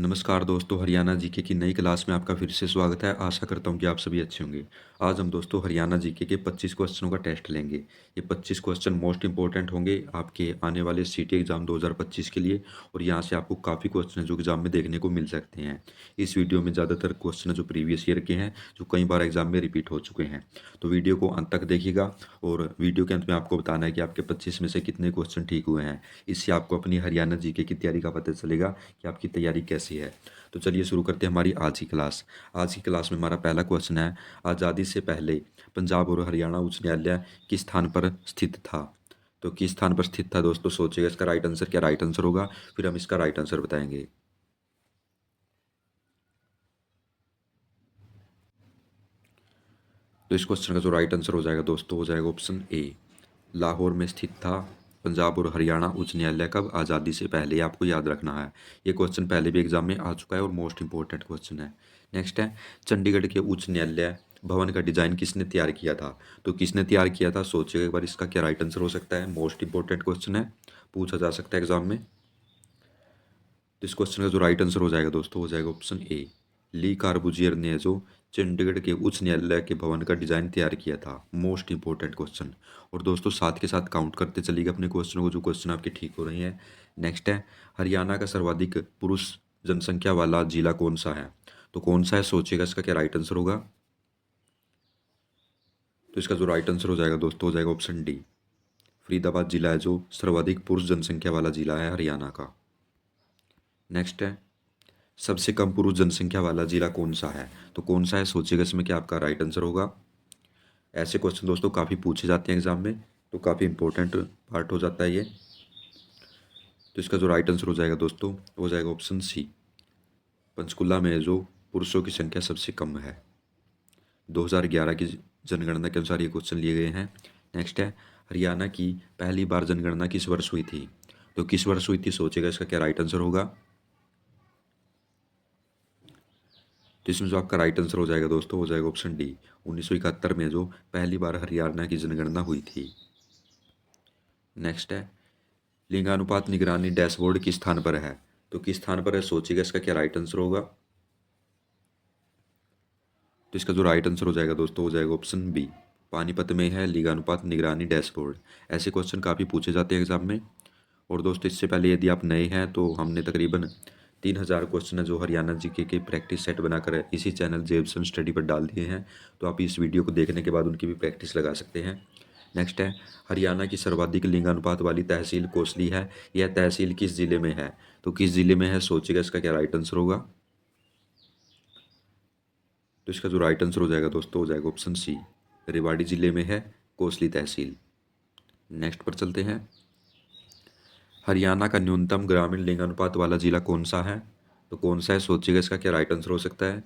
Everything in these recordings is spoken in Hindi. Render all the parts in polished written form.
नमस्कार दोस्तों, हरियाणा जीके की नई क्लास में आपका फिर से स्वागत है। आशा करता हूँ कि आप सभी अच्छे होंगे। आज हम दोस्तों हरियाणा जीके के 25 क्वेश्चनों का टेस्ट लेंगे। ये 25 क्वेश्चन मोस्ट इंपॉर्टेंट होंगे आपके आने वाले सीटी एग्ज़ाम 2025 के लिए, और यहाँ से आपको काफ़ी क्वेश्चन जो एग्ज़ाम में देखने को मिल सकते हैं। इस वीडियो में ज़्यादातर क्वेश्चन जो प्रीवियस ईयर के हैं, जो कई बार एग्ज़ाम में रिपीट हो चुके हैं। तो वीडियो को अंत तक देखिएगा, और वीडियो के अंत में आपको बताना है कि आपके 25 में से कितने क्वेश्चन ठीक हुए हैं। इससे आपको अपनी हरियाणा जीके की तैयारी का पता चलेगा कि आपकी तैयारी कैसी है। तो चलिए शुरू करते हैं हमारी आज की क्लास। आज की क्लास में हमारा पहला क्वेश्चन है, आज़ादी से पहले पंजाब और हरियाणा उच्च न्यायालय किस स्थान पर स्थित था? तो किस स्थान पर स्थित था दोस्तों, सोचिएगा इसका राइट आंसर क्या राइट आंसर होगा, फिर हम इसका राइट आंसर बताएंगे। तो इस क्वेश्चन का जो राइट आंसर हो जाएगा दोस्तों, हो जाएगा ऑप्शन ए, लाहौर में स्थित था पंजाब और हरियाणा उच्च न्यायालय कब? आज़ादी से पहले। ये आपको याद रखना है। ये क्वेश्चन पहले भी एग्जाम में आ चुका है और मोस्ट इंपॉर्टेंट क्वेश्चन है। नेक्स्ट है, चंडीगढ़ के उच्च न्यायालय भवन का डिजाइन किसने तैयार किया था? तो किसने तैयार किया था, सोचिएगा एक बार इसका क्या राइट आंसर हो सकता है। मोस्ट इंपॉर्टेंट क्वेश्चन है, पूछा जा सकता है एग्जाम में। तो इस क्वेश्चन का जो राइट आंसर हो जाएगा दोस्तों, हो जाएगा ऑप्शन ए, ली कार्बूजियर ने जो चंडीगढ़ के उच्च न्यायालय के भवन का डिजाइन तैयार किया था। Most important question. और दोस्तों साथ के साथ काउंट करते चलिएगा अपने क्वेश्चनों को, जो क्वेश्चन आपके ठीक हो रहे हैं। नेक्स्ट है, हरियाणा का सर्वाधिक पुरुष जनसंख्या वाला जिला कौन सा है? तो कौन सा है, सोचिएगा इसका क्या राइट आंसर होगा। तो इसका जो राइट आंसर हो जाएगा दोस्तों, हो जाएगा ऑप्शन डी, फरीदाबाद जिला है जो सर्वाधिक पुरुष जनसंख्या वाला जिला है हरियाणा का। नेक्स्ट है, सबसे कम पुरुष जनसंख्या वाला जिला कौन सा है? तो कौन सा है, सोचिएगा इसमें क्या आपका राइट आंसर होगा। ऐसे क्वेश्चन दोस्तों काफ़ी पूछे जाते हैं एग्जाम में, तो काफ़ी इंपॉर्टेंट पार्ट हो जाता है ये। तो इसका जो राइट आंसर हो जाएगा दोस्तों, हो जाएगा ऑप्शन सी, पंचकुला में जो पुरुषों की संख्या सबसे कम है। 2011 की जनगणना के अनुसार ये क्वेश्चन लिए गए हैं। नेक्स्ट है, हरियाणा की पहली बार जनगणना किस वर्ष हुई थी? तो किस वर्ष हुई थी, सोचिएगा इसका क्या राइट आंसर होगा। तो इसमें जो आपका राइट आंसर हो जाएगा दोस्तों, हो जाएगा ऑप्शन डी, 1971 में जो पहली बार हरियाणा की जनगणना हुई थी। नेक्स्ट है, लिंगानुपात निगरानी डैशबोर्ड किस स्थान पर है? तो किस स्थान पर है, सोचिएगा इसका क्या राइट आंसर होगा। तो इसका जो राइट आंसर हो जाएगा दोस्तों, हो जाएगा ऑप्शन बी, पानीपत में है लिंगानुपात निगरानी डैशबोर्ड। ऐसे क्वेश्चन काफ़ी पूछे जाते हैं एग्जाम में। और दोस्तों इससे पहले यदि आप नए हैं तो हमने तकरीबन 3000 क्वेश्चन जो हरियाणा जीके के प्रैक्टिस सेट बनाकर इसी चैनल जेबसन स्टडी पर डाल दिए हैं। तो आप इस वीडियो को देखने के बाद उनकी भी प्रैक्टिस लगा सकते हैं। नेक्स्ट है, हरियाणा की सर्वाधिक लिंगानुपात वाली तहसील कोसली है। यह तहसील किस जिले में है? तो किस जिले में है, सोचिएगा इसका क्या राइट आंसर होगा। तो इसका जो राइट आंसर हो जाएगा दोस्तों, हो जाएगा ऑप्शन सी, रेवाड़ी जिले में है कोसली तहसील। नेक्स्ट पर चलते हैं, हरियाणा का न्यूनतम ग्रामीण लिंगानुपात वाला जिला कौन सा है? तो कौन सा है, सोचिएगा इसका क्या राइट आंसर हो सकता है।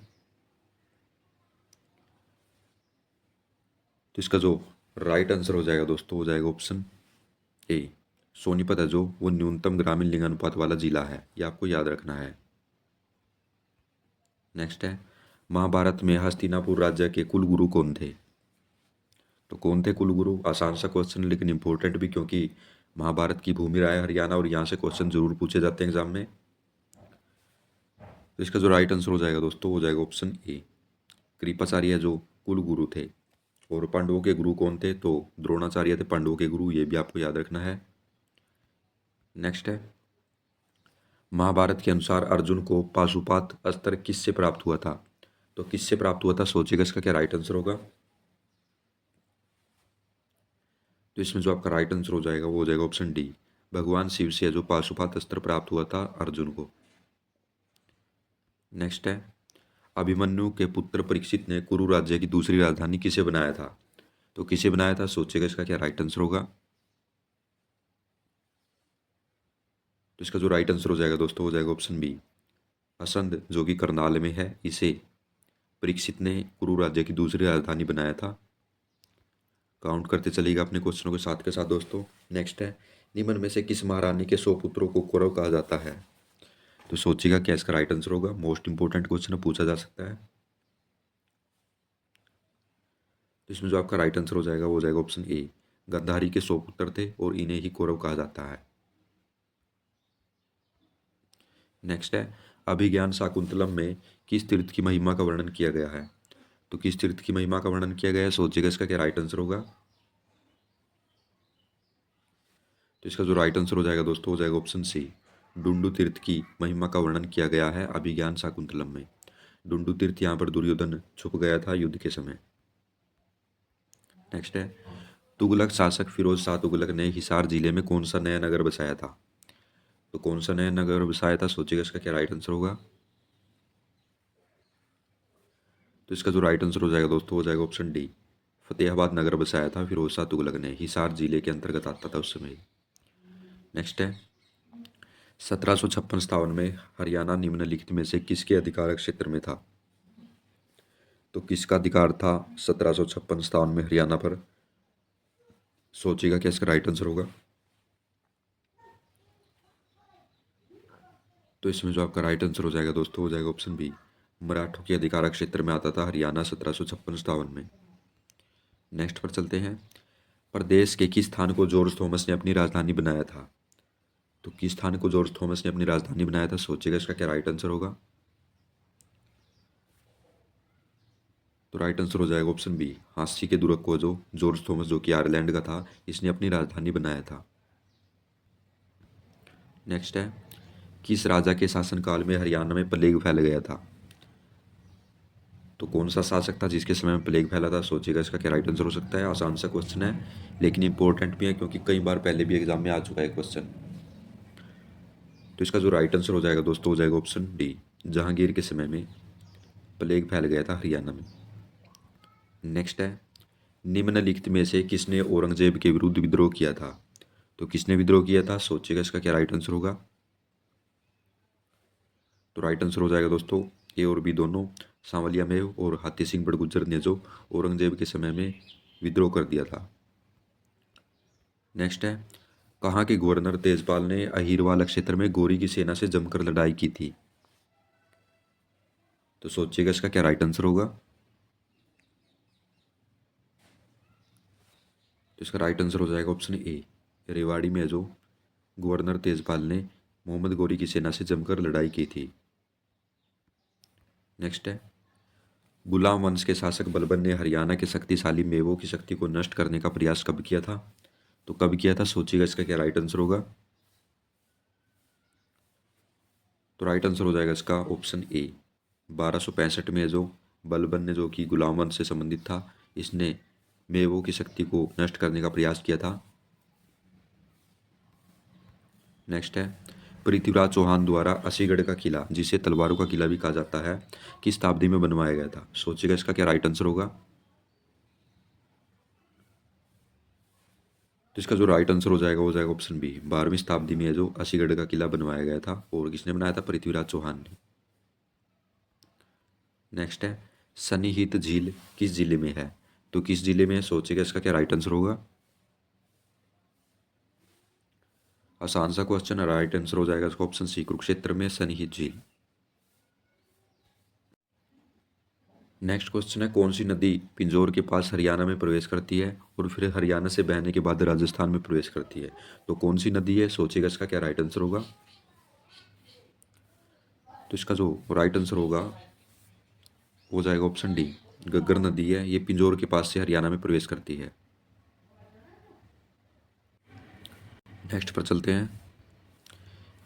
तो इसका जो राइट आंसर हो जाएगा दोस्तों, हो जाएगा ऑप्शन ए, सोनीपत है जो वो न्यूनतम ग्रामीण लिंगानुपात वाला जिला है। ये आपको याद रखना है। नेक्स्ट है, महाभारत में हस्तिनापुर राज्य के कुलगुरु कौन थे? तो कौन थे कुलगुरु? आसान सा क्वेश्चन लेकिन इंपॉर्टेंट भी, क्योंकि महाभारत की भूमि रहा है हरियाणा, और यहाँ से क्वेश्चन जरूर पूछे जाते हैं एग्जाम में। तो इसका जो राइट आंसर हो जाएगा दोस्तों, हो जाएगा ऑप्शन ए, कृपाचार्य जो कुल गुरु थे। और पांडवों के गुरु कौन थे? तो द्रोणाचार्य थे पांडवों के गुरु। ये भी आपको याद रखना है। नेक्स्ट है, महाभारत के अनुसार अर्जुन को पाशुपात अस्त्र किससे प्राप्त हुआ था? तो किससे प्राप्त हुआ था, सोचिएगा इसका क्या राइट आंसर होगा। तो इसमें जो आपका राइट आंसर हो जाएगा, वो हो जाएगा ऑप्शन डी, भगवान शिव से जो पाशुपात अस्त्र प्राप्त हुआ था अर्जुन को। नेक्स्ट है, अभिमन्यु के पुत्र परीक्षित ने कुरु राज्य की दूसरी राजधानी किसे बनाया था? तो किसे बनाया था, सोचिएगा इसका क्या राइट आंसर होगा। तो इसका जो राइट आंसर हो जाएगा दोस्तों, हो जाएगा ऑप्शन बी, असंध जो कि करनाल में है, इसे परीक्षित ने कुरु राज्य की दूसरी राजधानी बनाया था। काउंट करते चलेगा अपने क्वेश्चनों के साथ दोस्तों। नेक्स्ट है, निम्न में से किस महारानी के 100 पुत्रों को कौरव कहा जाता है? तो सोचिएगा क्या इसका राइट आंसर होगा। मोस्ट इंपोर्टेंट क्वेश्चन पूछा जा सकता है। तो इसमें जो आपका राइट आंसर हो जाएगा, वो हो जाएगा ऑप्शन ए, गंधारी के 100 पुत्र थे और इन्हें ही कौरव कहा जाता है। नेक्स्ट है, अभिज्ञान शाकुंतलम में किस तीर्थ की महिमा का वर्णन किया गया है? तो किस तीर्थ की महिमा का वर्णन किया गया है? सोचिएगा इसका क्या राइट आंसर होगा। तो इसका जो राइट आंसर हो जाएगा दोस्तों, हो जाएगा ऑप्शन सी, डुंडु तीर्थ की महिमा का वर्णन किया गया है अभिज्ञान शाकुंतलम में। डुंडु तीर्थ यहाँ पर दुर्योधन छुप गया था युद्ध के समय। नेक्स्ट है, तुगलक शासक फिरोज शाह तुगलक ने हिसार जिले में कौन सा नया नगर बसाया था? तो कौन सा नया नगर बसाया था? सोचिएगा इसका क्या राइट आंसर होगा। तो इसका जो राइट आंसर हो जाएगा दोस्तों, हो जाएगा ऑप्शन डी, फतेहाबाद नगर बसाया था फिरोज शाह तुगलक ने। हिसार जिले के अंतर्गत आता था उस समय। नेक्स्ट है, 1756 में हरियाणा निम्नलिखित में से किसके अधिकार क्षेत्र में था? तो किसका अधिकार था 1756 में हरियाणा पर? सोचिएगा क्या इसका राइट आंसर होगा। तो इसमें जो आपका राइट आंसर हो जाएगा दोस्तों, हो जाएगा ऑप्शन बी, मराठों के अधिकार क्षेत्र में आता था हरियाणा 1756 में। नेक्स्ट पर चलते हैं, प्रदेश के किस स्थान को जॉर्ज थॉमस ने अपनी राजधानी बनाया था? तो किस स्थान को जॉर्ज थॉमस ने अपनी राजधानी बनाया था? सोचिएगा इसका क्या राइट आंसर होगा। तो राइट आंसर हो जाएगा ऑप्शन बी, हांसी के दुर्ग को जो जॉर्ज थॉमस, जो कि आयरलैंड का था, इसने अपनी राजधानी बनाया था। नेक्स्ट है, किस राजा के शासनकाल में हरियाणा में प्लेग फैल गया था? तो कौन सा शासक था जिसके समय में प्लेग फैला था? सोचिएगा इसका क्या राइट आंसर हो सकता है। आसान सा क्वेश्चन है लेकिन इंपॉर्टेंट भी है, क्योंकि कई बार पहले भी एग्जाम में आ चुका है क्वेश्चन। तो इसका जो राइट आंसर हो जाएगा दोस्तों, हो जाएगा ऑप्शन डी, जहांगीर के समय में प्लेग फैल गया था हरियाणा में। नेक्स्ट है, निम्नलिखित में से किसने औरंगजेब के विरुद्ध विद्रोह किया था? तो किसने विद्रोह किया था? सोचिएगा इसका क्या राइट आंसर होगा। तो राइट आंसर हो जाएगा दोस्तों, ए और बी दोनों, सांवलिया मेव और हाथी सिंह बड़गुजर ने जो औरंगजेब के समय में विद्रोह कर दिया था। नेक्स्ट है, कहाँ के गवर्नर तेजपाल ने अहिरवाल क्षेत्र में गोरी की सेना से जमकर लड़ाई की थी? तो सोचिएगा इसका क्या राइट आंसर होगा। तो इसका राइट आंसर हो जाएगा ऑप्शन ए, रेवाड़ी में जो गवर्नर तेजपाल ने मोहम्मद गोरी की सेना से जमकर लड़ाई की थी। नेक्स्ट है, गुलाम वंश के शासक बलबन ने हरियाणा के शक्तिशाली मेवों की शक्ति को नष्ट करने का प्रयास कब किया था? तो कब किया था? सोचिएगा इसका क्या राइट आंसर होगा। तो राइट आंसर हो जाएगा इसका ऑप्शन ए, 1265 में जो बलबन ने, जो कि गुलाम वंश से संबंधित था, इसने मेवों की शक्ति को नष्ट करने का प्रयास किया था। नेक्स्ट है, पृथ्वीराज चौहान द्वारा असीगढ़ का किला, जिसे तलवारों का किला भी कहा जाता है, किस शताब्दी में बनवाया गया था? सोचिएगा इसका क्या राइट आंसर होगा। तो इसका जो राइट आंसर हो जाएगा, हो जाएगा ऑप्शन बी, 12वीं शताब्दी में जो असीगढ़ का किला बनवाया गया था, और किसने बनाया था? पृथ्वीराज चौहान ने। नेक्स्ट है, सन्निहित झील किस जिले में है? तो किस जिले में है? सोचिएगा इसका क्या राइट आंसर होगा। आसान सा क्वेश्चन है, राइट आंसर हो जाएगा इसका ऑप्शन सी, कुरुक्षेत्र में सन्निहित झील। नेक्स्ट क्वेश्चन है, कौन सी नदी पिंजौर के पास हरियाणा में प्रवेश करती है और फिर हरियाणा से बहने के बाद राजस्थान में प्रवेश करती है? तो कौन सी नदी है? सोचिएगा इसका क्या राइट आंसर होगा। तो इसका जो राइट आंसर होगा, हो जाएगा ऑप्शन डी, घग्गर नदी है, ये पिंजौर के पास से हरियाणा में प्रवेश करती है। नेक्स्ट पर चलते हैं,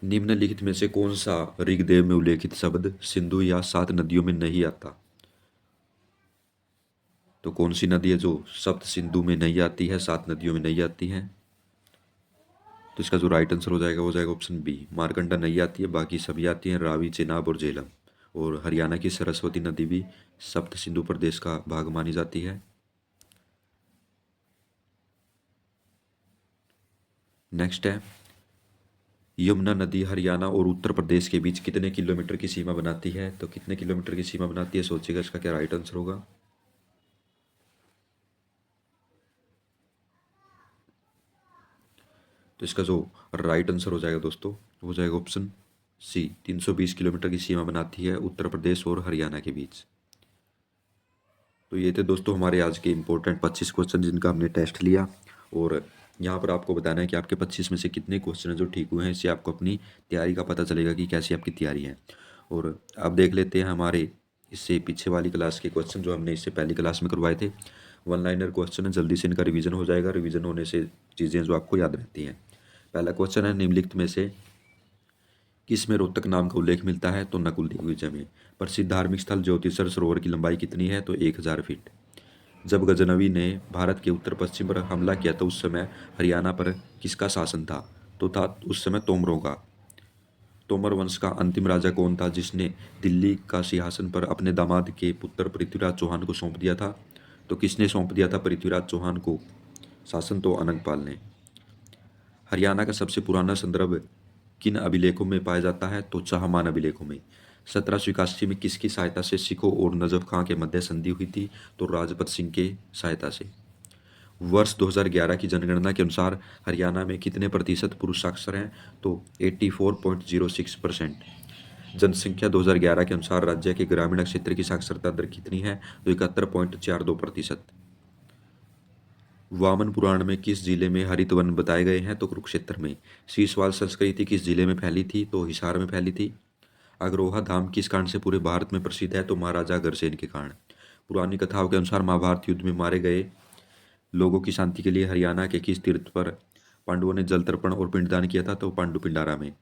निम्नलिखित में से कौन सा ऋग्वेद में उल्लेखित शब्द सिंधु या 7 नदियों में नहीं आता? तो कौन सी नदी है जो सप्त सिंधु में नहीं आती है, 7 नदियों में नहीं आती है? तो इसका जो राइट आंसर हो जाएगा, हो जाएगा ऑप्शन बी, मारकंडा नहीं आती है, बाकी सभी आती हैं, रावी, चेनाब और झेलम। और हरियाणा की सरस्वती नदी भी सप्त सिंधु प्रदेश का भाग मानी जाती है। नेक्स्ट है, यमुना नदी हरियाणा और उत्तर प्रदेश के बीच कितने किलोमीटर की सीमा बनाती है? तो कितने किलोमीटर की सीमा बनाती है? सोचिएगा इसका क्या राइट आंसर होगा। तो इसका जो राइट आंसर हो जाएगा दोस्तों, हो जाएगा ऑप्शन सी, 320 किलोमीटर की सीमा बनाती है उत्तर प्रदेश और हरियाणा के बीच। तो ये थे दोस्तों हमारे आज के इंपॉर्टेंट 25 क्वेश्चन जिनका हमने टेस्ट लिया, और यहाँ पर आपको बताना है कि आपके 25 में से कितने क्वेश्चन हैं जो ठीक हुए हैं। इससे आपको अपनी तैयारी का पता चलेगा कि कैसी आपकी तैयारी है। और अब देख लेते हैं हमारे इससे पीछे वाली क्लास के क्वेश्चन जो हमने इससे पहली क्लास में करवाए थे। वन लाइनर क्वेश्चन है, जल्दी से इनका रिवीजन हो जाएगा। रिवीजन होने से चीज़ें जो आपको याद रहती हैं। पहला क्वेश्चन है, निम्नलिखित में से किस में रोहतक नाम का उल्लेख मिलता है? तो नकुल दिग्विजय में। प्रसिद्ध धार्मिक स्थल ज्योतिषर सरोवर की लंबाई कितनी है? तो 1000 फीट। जब गजनवी ने भारत के उत्तर पश्चिम पर हमला किया तो उस समय हरियाणा पर किसका शासन था? तो था उस समय तोमरों का। तोमर वंश का अंतिम राजा कौन था जिसने दिल्ली का सिंहासन पर अपने दामाद के पुत्र पृथ्वीराज चौहान को सौंप दिया था? तो किसने सौंप दिया था पृथ्वीराज चौहान को शासन? तो अनंगपाल ने। हरियाणा का सबसे पुराना संदर्भ किन अभिलेखों में पाया जाता है? तो चाहमान अभिलेखों में। 1781 में किसकी सहायता से सिखों और नजफ खां के मध्य संधि हुई थी? तो राजपत सिंह के सहायता से। वर्ष 2011 की जनगणना के अनुसार हरियाणा में कितने प्रतिशत पुरुष साक्षर हैं? तो 84.06%। जनसंख्या 2011 के अनुसार राज्य के ग्रामीण क्षेत्र की साक्षरता दर कितनी है? तो 71.42%। वामन पुराण में किस जिले में हरित वन बताए गए हैं? तो कुरुक्षेत्र में। शीशवाल संस्कृति किस जिले में फैली थी? तो हिसार में फैली थी। अग्रोहा धाम किस कांड से पूरे भारत में प्रसिद्ध है? तो महाराजा अग्रसेन के कारण। पुरानी कथाओं के अनुसार महाभारत युद्ध में मारे गए लोगों की शांति के लिए हरियाणा के किस तीर्थ पर पांडवों ने जल तर्पण और पिंडदान किया था? तो पांडु पिंडारा में।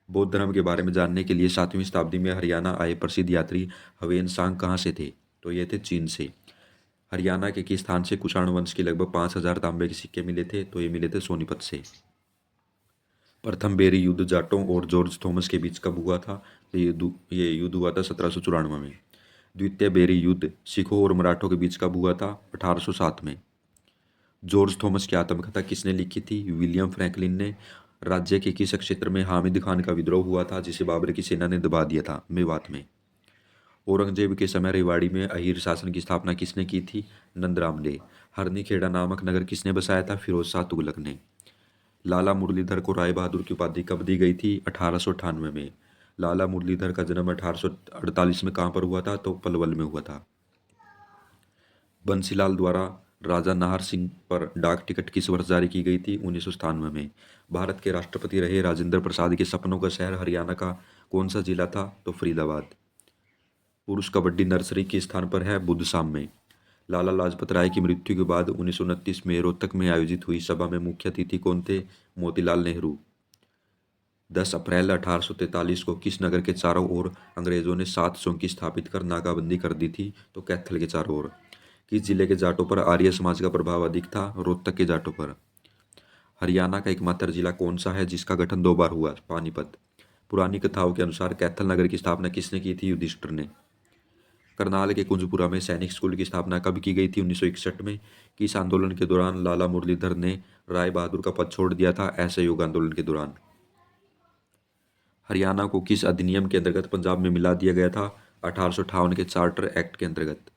बौद्ध धर्म के बारे में जानने के लिए 7वीं शताब्दी में हरियाणा आए प्रसिद्ध यात्री हवेन सांग कहाँ से थे? तो ये थे चीन से। हरियाणा के किस स्थान से कुषाण वंश के लगभग 5000 तांबे के सिक्के मिले थे? तो ये मिले थे सोनीपत से। प्रथम बेरी युद्ध जाटों और जॉर्ज थॉमस के बीच कब हुआ था? तो ये युद्ध हुआ था 1794 में। द्वितीय बेरी युद्ध सिखों और मराठों के बीच कब हुआ था? 1807 में। जॉर्ज थॉमस की आत्मकथा किसने लिखी थी? विलियम फ्रैंकलिन ने। राज्य के किस क्षेत्र में हामिद खान का विद्रोह हुआ था जिसे बाबर की सेना ने दबा दिया था? मेवात में। औरंगजेब के समय रेवाड़ी में अहीर शासन की स्थापना किसने की थी? नंदराम ने। हरनीखेड़ा नामक नगर किसने बसाया था? फिरोज शाह तुगलक ने। लाला मुरलीधर को राय बहादुर की उपाधि कब दी गई थी? 1898 में। लाला मुरलीधर का जन्म 1848 में कहाँ पर हुआ था? तो पलवल में हुआ था। बंसीलाल द्वारा राजा नाहर सिंह पर डाक टिकट किस वर्ष जारी की गई थी? 1997 में। भारत के राष्ट्रपति रहे राजेंद्र प्रसाद के सपनों का शहर हरियाणा का कौन सा जिला था? तो फरीदाबाद। पुरुष कबड्डी नर्सरी किस स्थान पर है? बुधसाम में। लाला लाजपत राय की मृत्यु के बाद 1929 में रोहतक में आयोजित हुई सभा में मुख्य अतिथि कौन थे? मोतीलाल नेहरू। 10 अप्रैल 1843 को किस नगर के चारों ओर अंग्रेजों ने 7 चौकी स्थापित कर नाकाबंदी कर दी थी? तो कैथल के चारों ओर। किस जिले के जाटों पर आर्य समाज का प्रभाव अधिक था? रोहतक के जाटों पर। हरियाणा का एकमात्र जिला कौन सा है जिसका गठन 2 बार हुआ? पानीपत। पुरानी कथाओं के अनुसार कैथल नगर की स्थापना किसने की थी? युधिष्ठिर ने। करनाल के कुंजपुरा में सैनिक स्कूल की स्थापना कब की गई थी? 1961 में। किस आंदोलन के दौरान लाला मुरलीधर ने राय बहादुर का पद छोड़ दिया था? असहयोग आंदोलन के दौरान। हरियाणा को किस अधिनियम के अंतर्गत पंजाब में मिला दिया गया था? 1858 के चार्टर एक्ट के अंतर्गत।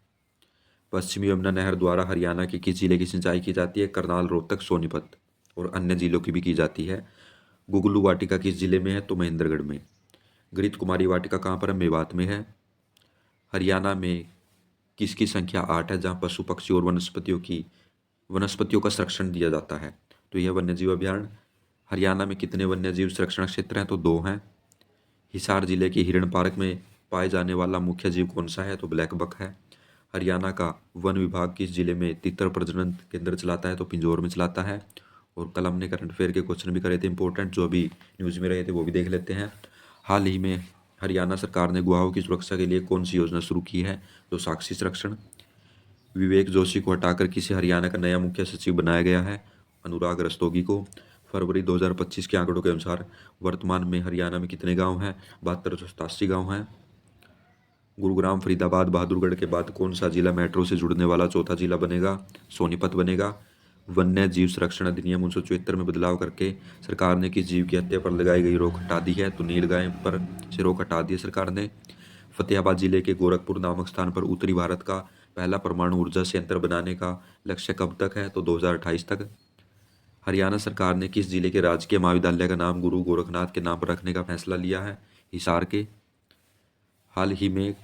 पश्चिमी यमुना नहर द्वारा हरियाणा के किस जिले की सिंचाई की जाती है? करनाल, रोहतक, सोनीपत और अन्य जिलों की भी की जाती है। गुगलू वाटिका किस जिले में है? तो महेंद्रगढ़ में। घृत कुमारी वाटिका कहाँ पर है? मेवात में है। हरियाणा में किसकी संख्या 8 है जहाँ पशु पक्षी और वनस्पतियों का संरक्षण दिया जाता है? तो यह वन्यजीव अभ्यारण्य। हरियाणा में कितने वन्यजीव संरक्षण क्षेत्र हैं? तो 2 हैं। हिसार जिले के हिरण पार्क में पाए जाने वाला मुख्य जीव कौन सा है? तो ब्लैक बक है। हरियाणा का वन विभाग किस जिले में तितर प्रजनन केंद्र चलाता है? तो पिंजौर में चलाता है। और कल हमने करंट अफेयर के क्वेश्चन भी करे थे इंपॉर्टेंट, जो अभी न्यूज़ में रहे थे वो भी देख लेते हैं। हाल ही में हरियाणा सरकार ने गुहाओं की सुरक्षा के लिए कौन सी योजना शुरू की है? तो साक्षी संरक्षण। विवेक जोशी को हटाकर किसे हरियाणा का नया मुख्य सचिव बनाया गया है? अनुराग रस्तोगी को। फरवरी 2025 के आंकड़ों के अनुसार वर्तमान में हरियाणा में कितने गांव हैं? 7287 गांव हैं। गुरुग्राम, फरीदाबाद, बहादुरगढ़ के बाद कौन सा जिला मेट्रो से जुड़ने वाला चौथा जिला बनेगा? सोनीपत बनेगा। वन्य जीव संरक्षण अधिनियम 1974 में बदलाव करके सरकार ने किस जीव की हत्या पर लगाई गई रोक हटा दी है? तो नीलगाय पर से रोक हटा दी है सरकार ने। फतेहाबाद जिले के गोरखपुर नामक स्थान पर उत्तरी भारत का पहला परमाणु ऊर्जा संयंत्र बनाने का लक्ष्य कब तक है? तो 2028 तक। हरियाणा सरकार ने किस जिले के राजकीय महाविद्यालय का नाम गुरु गोरखनाथ के नाम पर रखने का फैसला लिया है? हिसार के। हाल ही में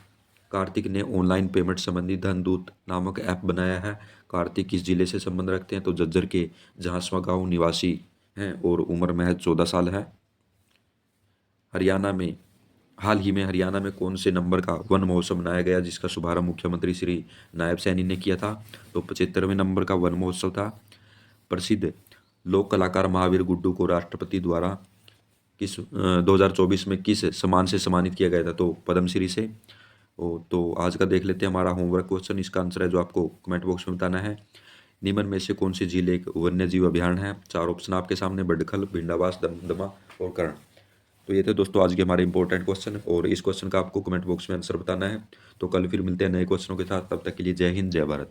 कार्तिक ने ऑनलाइन पेमेंट संबंधी धन दूत नामक ऐप बनाया है। कार्तिक किस जिले से संबंध रखते हैं? तो झज्जर के जहासवा गांव निवासी हैं और उम्र महज 14 साल है। हरियाणा में हाल ही में हरियाणा में कौन से नंबर का वन महोत्सव मनाया गया जिसका शुभारंभ मुख्यमंत्री श्री नायब सैनी ने किया था? तो 75वें नंबर का वन महोत्सव था। प्रसिद्ध लोक कलाकार महावीर गुड्डू को राष्ट्रपति द्वारा 2024 में किस सम्मान से सम्मानित किया गया था? तो पद्मश्री से। तो आज का देख लेते हैं हमारा होमवर्क क्वेश्चन। इसका आंसर है जो आपको कमेंट बॉक्स में बताना है। निम्न में से कौन सी झील एक वन्य जीव अभ्यारण्य है? 4 ऑप्शन आपके सामने: बडखल, भिंडावास, दमदमा और कर्ण। तो ये थे दोस्तों आज के हमारे इंपॉर्टेंट क्वेश्चन, और इस क्वेश्चन का आपको कमेंट बॉक्स में आंसर बताना है। तो कल फिर मिलते हैं नए क्वेश्चनों के साथ। तब तक के लिए जय हिंद, जय भारत।